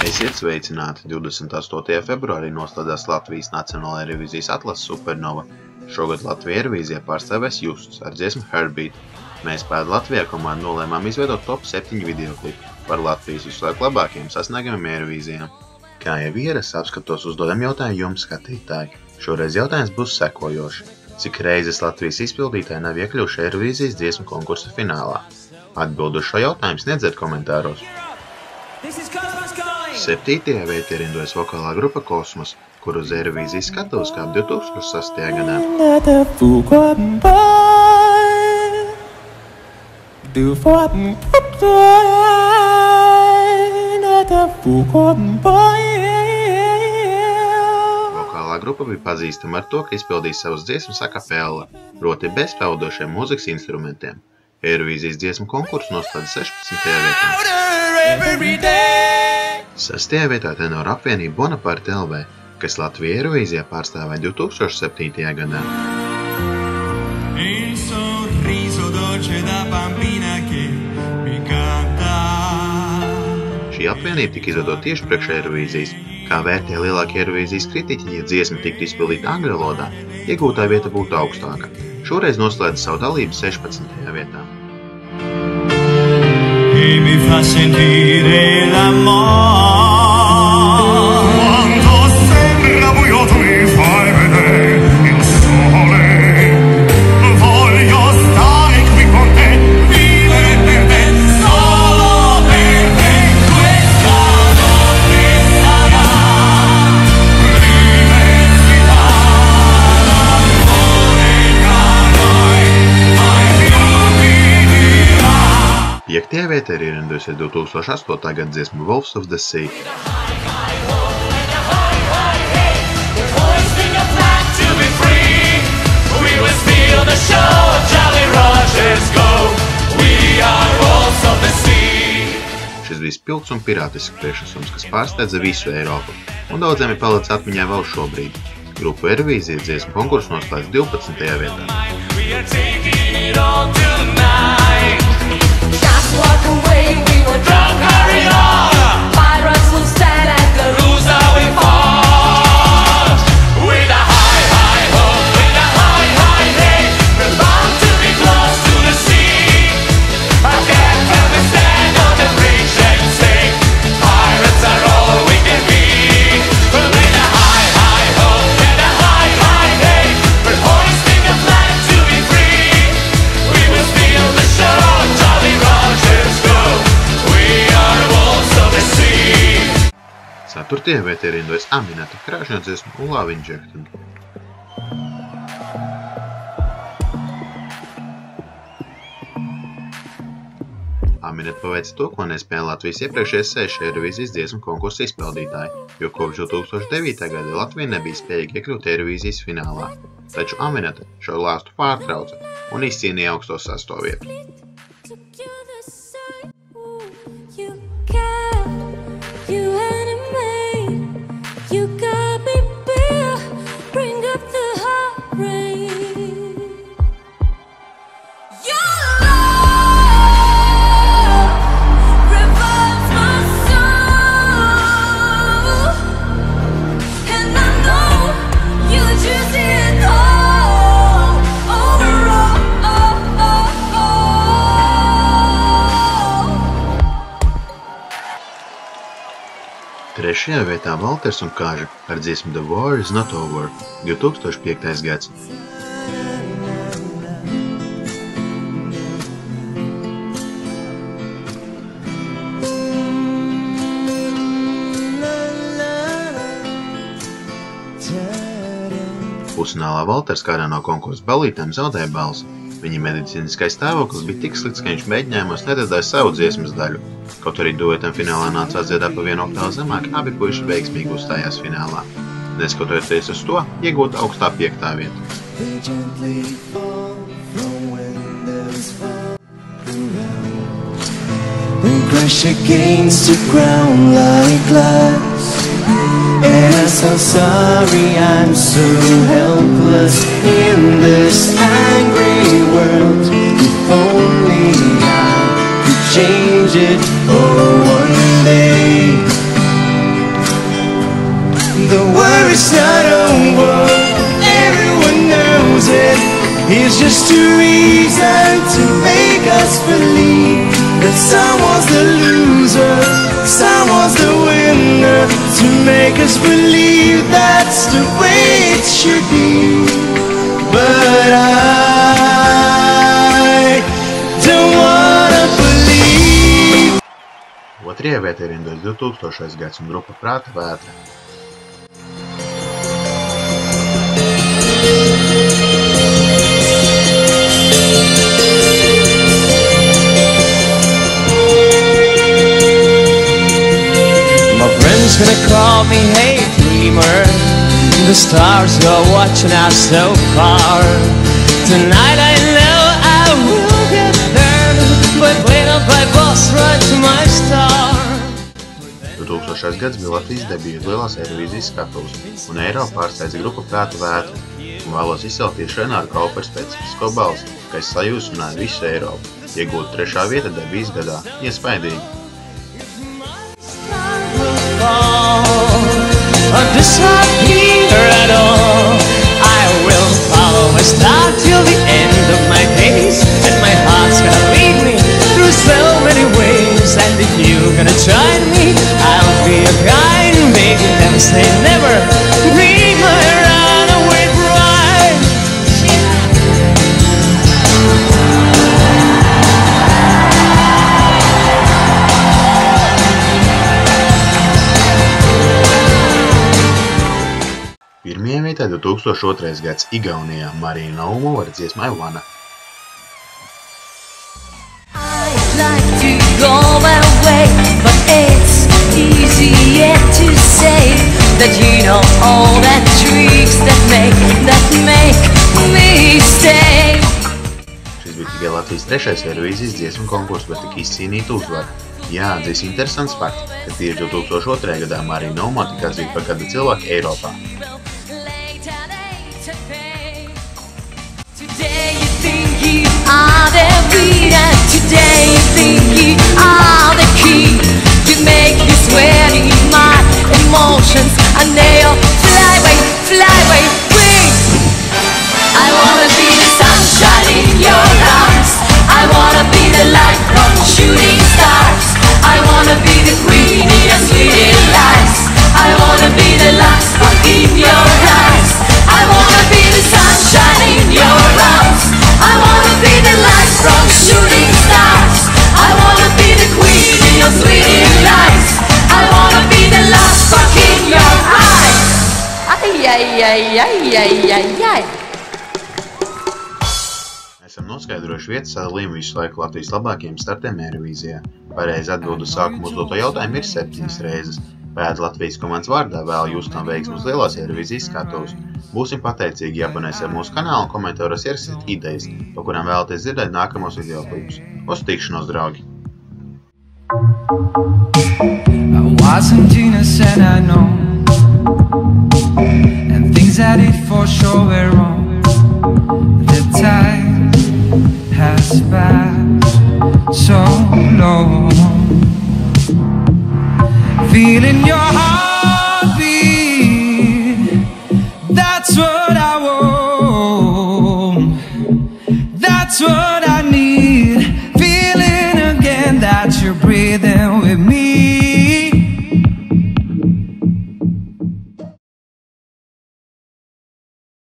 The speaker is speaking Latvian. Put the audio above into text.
Esiet sveicināti! 28. februārī noslēdzās Latvijas Nacionālajā revīzijas atlases Supernova. Šogad Latviju Eirovīzijā pārstāvēs Justs ar dziesmu Heartbeat. Mēs Pēd Latvijā komandu nolēmām izveidot top 7 videoklipu par Latvijas visu laiku labākajiem sasniegumiem Eirovīzijā. Kā jau ierasts, apskatos uzdodam jautājumu jums, skatītāji. Šoreiz jautājums būs sekojošs. Cik reizes Latvijas izpildītāji nav iekļuvuši Eirovīzijas dziesmu konkursa finālā? Atbildu šo jautājumu sniedziet komentāros. 7. vietā rindojas vokālā grupa Kosmos, kuru uz Eirovīzijas skatuves kāp 2006. gadā. Vokālā grupa bija pazīstama ar to, ka izpildīja savas dziesmas a cappella, proti bez peldošiem mūzikas instrumentiem. Eirovīzijas dziesmu konkursu noslēdza 16. vietā. 6. vietā tenora apvienība Bonaparte LV, kas Latviju Eirovīzijā pārstāvēja 2007. gadā. Šī apvienība tika izveidota tieši priekš Eirovīzijas. Kā vērtēja lielākie Eirovīzijas kritiķi, ja dziesma tiktu izpildīta angļu valodā, iegūtā vieta būtu augstāka. Šoreiz noslēdza savu dalību 16. vietā. E mi fa sentire l'amore quando sembra buio tu mi fai vedere il sole voglio stare qui con te vivere per te solo per te questa notte sarà l'immensità l'amore tra noi mai più mi dirà. 5. vietā ir ierindojusies 2008. gada dziesma Wolves of the Sea. Šis bija spilgts un pirātisks priekšnesums, kas pārsteidza visu Eiropu, un daudziem ir palicis atmiņā vēl šobrīd. Grupu Eirovīzija dziesmu konkursu noslēdz 12. vietā. Just walk away, we were drunk, hurry on. Pirates will stand at the rules that we fought. With a high, high hope, with a high, high hate, we're bound to be close to the sea. I can't understand on the bridge and say, pirates are all we can be. With a high, high hope, with a high, high hate, we're hoisting a flag to be free. We will steal the show. 4. vietā rindojas Aminata krāšņā dziesma Love Injected. Aminata paveica to, ko nespēja Latvijas iepriekšējais 6 Eirovīzijas dziesmu konkursa izpildītāji, jo kopš 2009. gada Latvija nebija spējīga iekļūt Eirovīzijas finālā. Taču Aminata šo lāstu pārtrauca un izcīnīja augsto 6. vietu. Trešajā vietā Valters un Kaža ar dziesmu The War is Not Over, 2005. gads. Pusfinālā Valters kādā no konkursa balītēm zaudēja balsi. Viņa medicīniskais stāvoklis bija tik slikts, ka viņš mēģinājumos nedziedāja savu dziesmas daļu. Kaut arī duetam finālā nācās dziedāt pa 1 oktāvu zemāk, abi puiši veiksmīgi uzstājās finālā. Neskatoties uz to, iegūta augstā 5. vieta. Crash against the ground like glass. And I'm so sorry, I'm so helpless in this angry world. If only I could change it, oh, one day. worry's not over. Everyone knows it. It's just a reason to make us believe that someone's the loser, someone's the winner. To make us believe that's the way it should be. But I don't wanna believe. Otrajā vietā ir rindojas 2000. gads un grupa Prāta vētra. My friends gonna call me hey dreamer. The stars are watching us so far. Tonight I know I will get there, but wait up I boss right to my star. 2000. gads bija Latvijas debija lielās Eirovīzijas skatuves, un Eiropu pārsteidza grupa Prāta vētra, un vēlos izcelt tieši Renāra Kaupera specifisko balsi, kas sajūsmināja visu Eiropu, iegūt 3. vieta debijas gadā. Iespaidīgi! Disappear at all. I will follow my star till the end of my days, and my heart's gonna lead me through so many ways. And if you're gonna join me, I'll be a kind baby. Never say never. Be my runaway bride. Pirmajā vietā 2002. gads Igaunijā Marija Naumova ar dziesmu I Wanna. I'd like to go away, but it's easier to say that you know all the tricks that make me stay. Šis bija tikai Latvijas 3. Eirovīzijas dziesmu konkurss, bet tik izcīnīta uzvara. Jāatzīst interesants fakts, ka tieši 2002. gadā Marija Naumova tika atzīta par gada cilvēku Eiropā. Today you think you are the winner. Today you think you are the king. You make me sweating my emotions and they'll fly away free. I wanna be the sunshine in your arms. I wanna be the light from shooting stars. I wanna be the queen in your sweet lies. I wanna be the last spark in your eyes. I wanna be the sunshine in your arms. I wanna be the light from shooting stars. I wanna be the queen in your sweet lies. I wanna be the last spark in your eyes. Ay, ay, ay, ay, ay, ay, ay. Esam noskaidrojuši vietas sadalījumu visu laiku Latvijas labākajiem startiem Eirovīzijā. Pareizi atbildu sākumu uzdoto jautājumu ir 7 reizes. Pēc Latvijas komandas vārdā vēl jūs tam veiksmus lielās Eirovīzijas skatuves. Būsim pateicīgi, ja abonēsiet mūsu kanālu un komentāros ierakstiet idejas, pa kurām vēlaties dzirdēt nākamos videoklipus. Uz tikšanos, draugi! I wasn't innocent, I know, and things I did for sure were wrong. The time has passed so long. Feeling your heartbeat, that's what I want, that's what I need. Feeling again that you're breathing with me.